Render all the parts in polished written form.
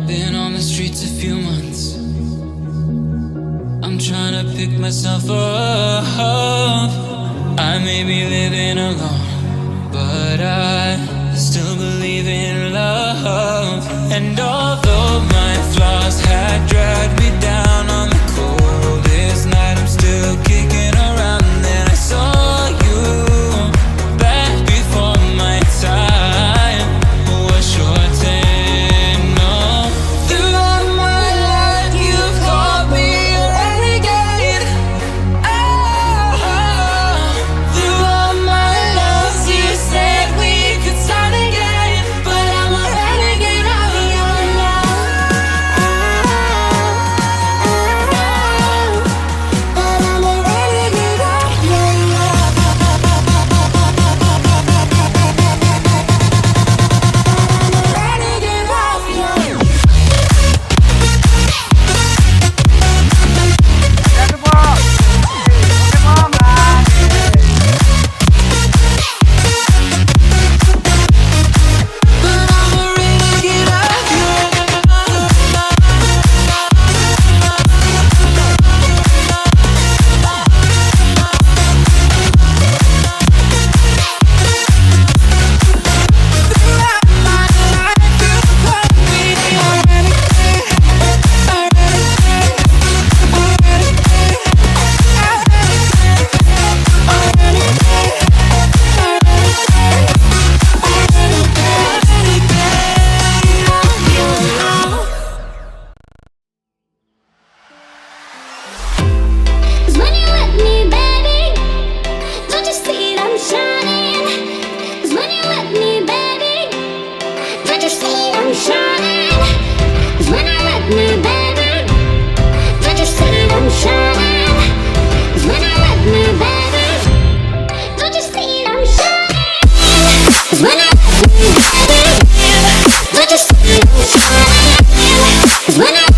Been on the streets a few months. I'm trying to pick myself up. I may be living alone, but I still believe in love. And although my flaws had dragged me down on the coldest night, I'm still kicking around. Then I saw you back before my time was shortened. When I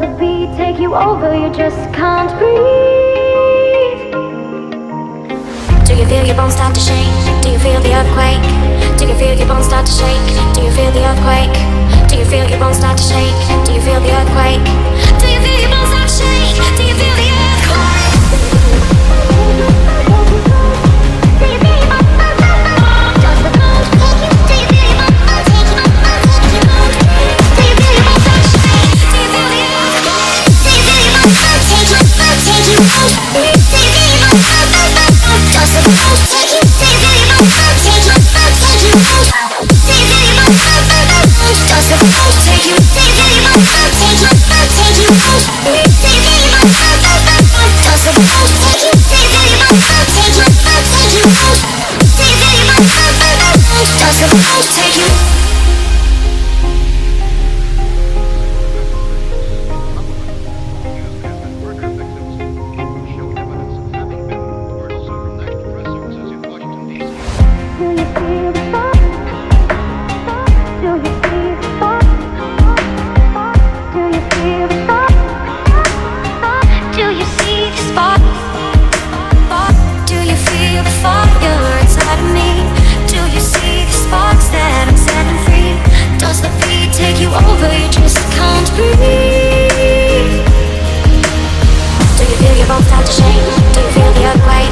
the beat take you over? You just can't breathe. Do you feel your bones start to shake? Do you feel the earthquake? Do you feel your bones start to shake? Do you feel the earthquake? Do you feel your bones start to shake? Do you feel the earthquake? Do you feel your bones start to shake? Do you feel the earthquake? Take you. Over, you just can't breathe. Do you feel your bones start to shake? Do you feel the earthquake?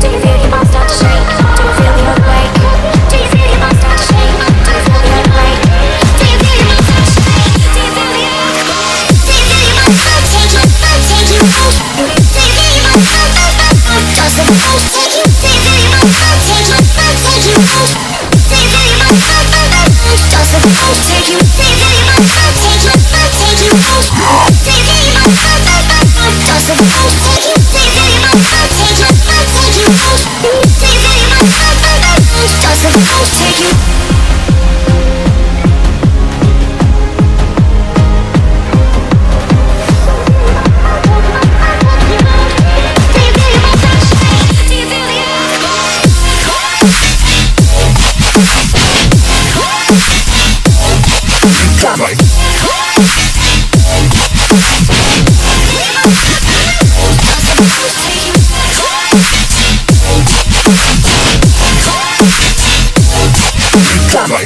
Do you feel your bones start to shake? Do you feel the earthquake? Do you feel your bones start to shake? Do you feel the earthquake? Do you feel your bones start to shake? Do you feel the earthquake? Do you feel your bones start to shake? Do you feel your bones start to shake? Do you feel your bones start to shake? Do you feel your bones start to shake? Do you feel your bones start to shake? Take you, take you, take you. Right.